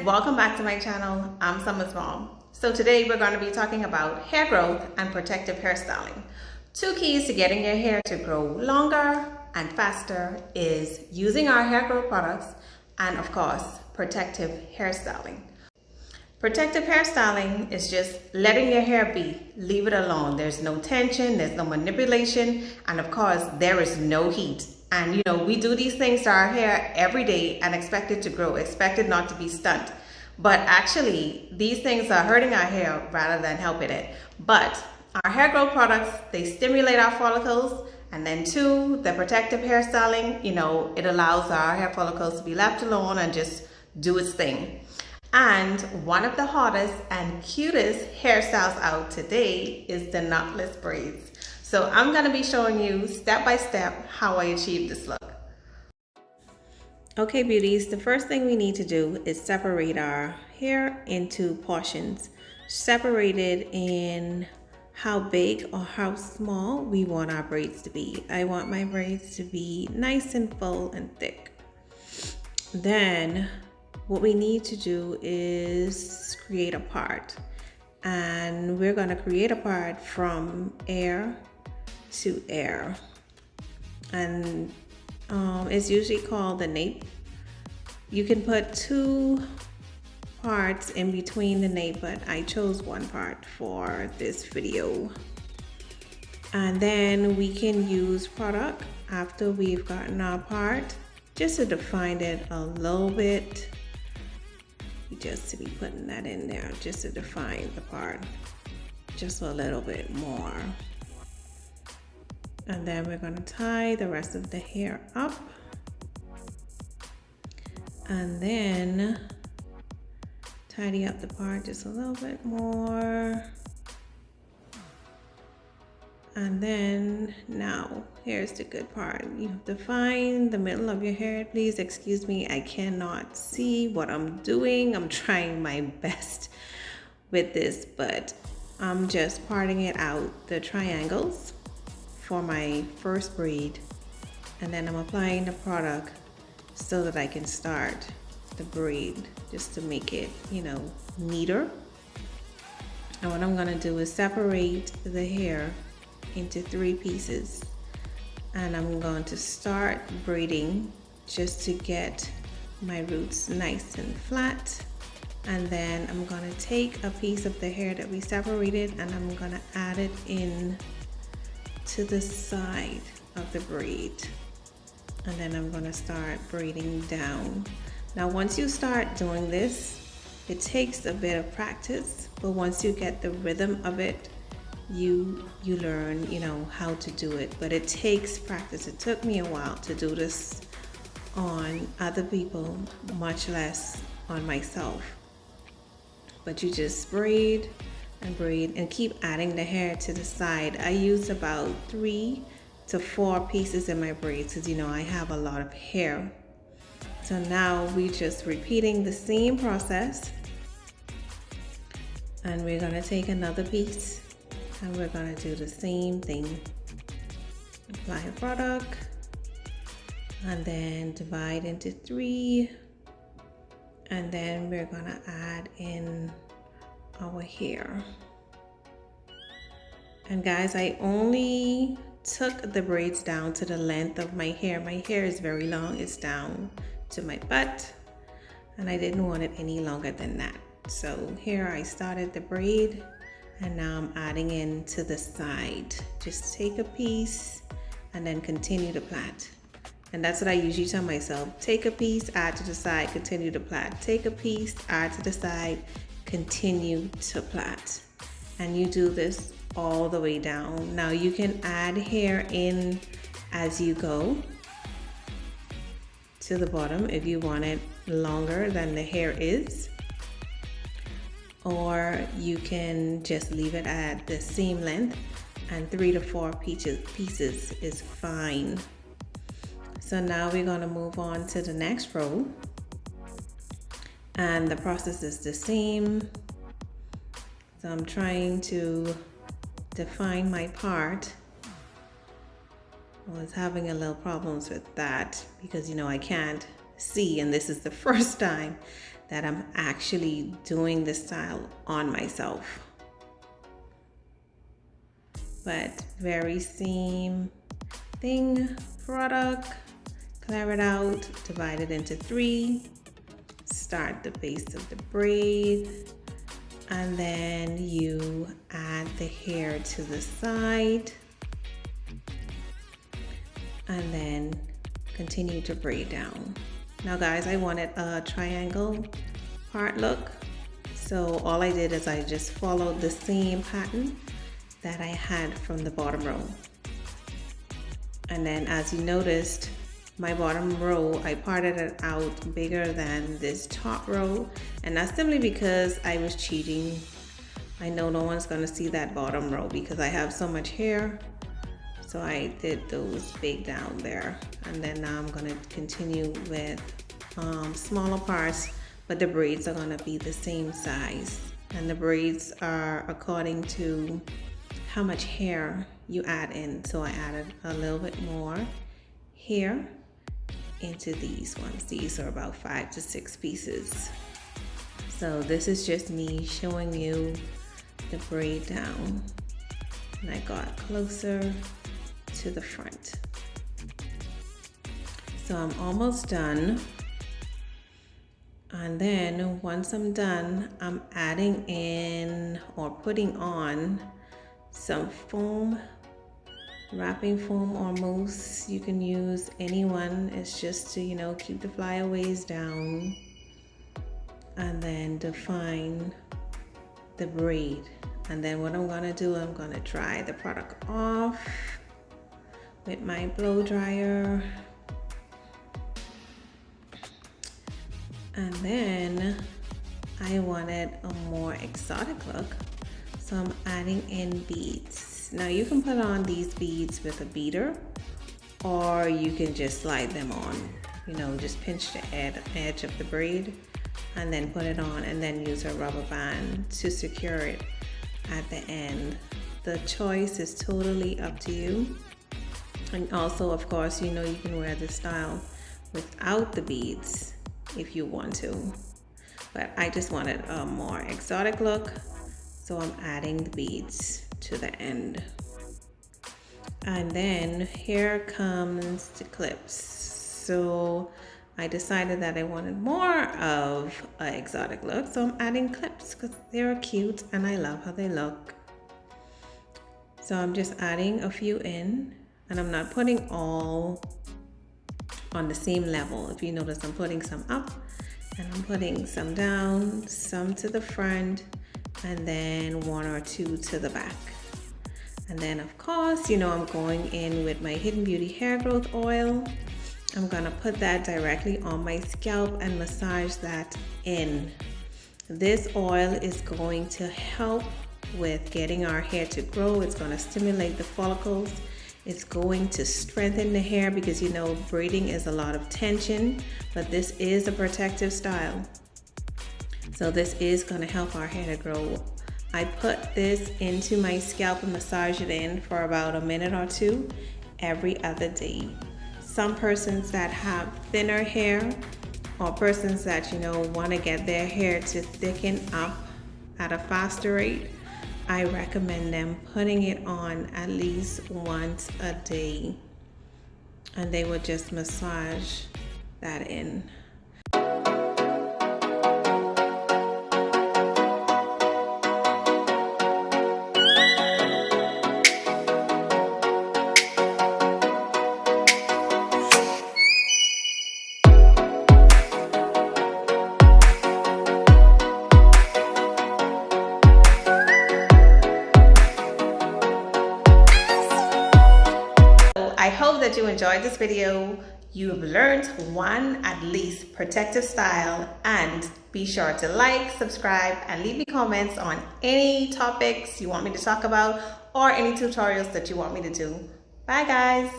welcome back to my channel. I'm Summer's mom. So today we're going to be talking about hair growth and protective hairstyling. Two keys to getting your hair to grow longer and faster is using our hair growth products and of course protective hairstyling. Protective hairstyling is just letting your hair be, leave it alone. There's no tension, there's no manipulation, and of course there is no heat. And you know, we do these things to our hair every day and expect it to grow, expect it not to be stunt. But actually, these things are hurting our hair rather than helping it. But our hair growth products, they stimulate our follicles. And then two, the protective hairstyling, you know, it allows our hair follicles to be left alone and just do its thing. And one of the hottest and cutest hairstyles out today is the knotless braids. So I'm going to be showing you step by step how I achieved this look. Okay beauties, the first thing we need to do is separate our hair into portions. Separated in how big or how small we want our braids to be. I want my braids to be nice and full and thick. Then what we need to do is create a part. And we're going to create a part from air to air, and it's usually called the nape. You can put two parts in between the nape, but I chose one part for this video. And then we can use product after we've gotten our part just to define it a little bit, just to be putting that in there just to define the part just a little bit more. And then we're going to tie the rest of the hair up. And then tidy up the part just a little bit more. And then now, here's the good part. You have to find the middle of your hair. Please excuse me, I cannot see what I'm doing. I'm trying my best with this, but I'm just parting it out, the triangles, for my first braid, and then I'm applying the product so that I can start the braid just to make it, you know, neater. And what I'm going to do is separate the hair into 3 pieces, and I'm going to start braiding just to get my roots nice and flat. And then I'm going to take a piece of the hair that we separated and I'm going to add it in to the side of the braid, and then I'm going to start braiding down. Now once you start doing this, it takes a bit of practice, but once you get the rhythm of it, you learn, you know, how to do it. But it takes practice. It took me a while to do this on other people, much less on myself. But you just braid and braid and keep adding the hair to the side. I use about 3 to 4 pieces in my braids because, you know, I have a lot of hair. So now we're just repeating the same process, and we're going to take another piece and we're going to do the same thing. Apply a product and then divide into 3, and then we're going to add in our hair. And guys, I only took the braids down to the length of my hair. My hair is very long, it's down to my butt, and I didn't want it any longer than that. So here I started the braid, and now I'm adding in to the side. Just take a piece and then continue to plait. And that's what I usually tell myself: take a piece, add to the side, continue to plait. Take a piece, add to the side, continue to plait. And you do this all the way down. Now you can add hair in as you go to the bottom if you want it longer than the hair is, or you can just leave it at the same length, and 3 to 4 pieces is fine. So now we're going to move on to the next row. And the process is the same. So I'm trying to define my part. I was having a little problems with that because, you know, I can't see, and this is the first time that I'm actually doing this style on myself. But very same thing, product, clear it out, divide it into 3, start the base of the braid, and then you add the hair to the side, and then continue to braid down. Now guys, I wanted a triangle part look, so all I did is I just followed the same pattern that I had from the bottom row. And then as you noticed, my bottom row, I parted it out bigger than this top row, and that's simply because I was cheating. I know no one's gonna see that bottom row because I have so much hair, so I did those big down there. And then now I'm gonna continue with smaller parts, but the braids are gonna be the same size, and the braids are according to how much hair you add in. So I added a little bit more hair into these ones. These are about 5 to 6 pieces. So this is just me showing you the braid down, and I got closer to the front. So I'm almost done, and then once I'm done, I'm adding in or putting on some foam, wrapping foam or mousse. You can use any one. It's just to, you know, keep the flyaways down, and then define the braid. And then what I'm gonna do, I'm gonna dry the product off with my blow dryer. And then I wanted a more exotic look, so I'm adding in beads. Now you can put on these beads with a beater, or you can just slide them on. You know, just pinch the edge of the braid and then put it on, and then use a rubber band to secure it at the end. The choice is totally up to you. And also, of course, you know, you can wear this style without the beads if you want to. But I just wanted a more exotic look, so I'm adding the beads to the end. And then here comes the clips. So I decided that I wanted more of an exotic look, so I'm adding clips because they're cute and I love how they look. So I'm just adding a few in, and I'm not putting all on the same level. If you notice, I'm putting some up and I'm putting some down, some to the front, and then 1 or 2 to the back. And then of course, you know, I'm going in with my Hidden Beauty hair growth oil. I'm gonna put that directly on my scalp and massage that in. This oil is going to help with getting our hair to grow. It's gonna stimulate the follicles. It's going to strengthen the hair because, you know, braiding is a lot of tension, but this is a protective style. So this is gonna help our hair to grow. I put this into my scalp and massage it in for about a minute or 2 every other day. Some persons that have thinner hair, or persons that, you know, want to get their hair to thicken up at a faster rate, I recommend them putting it on at least once a day, and they would just massage that in. I hope that you enjoyed this video. You have learned one at least protective style, and be sure to like, subscribe, and leave me comments on any topics you want me to talk about or any tutorials that you want me to do. Bye guys.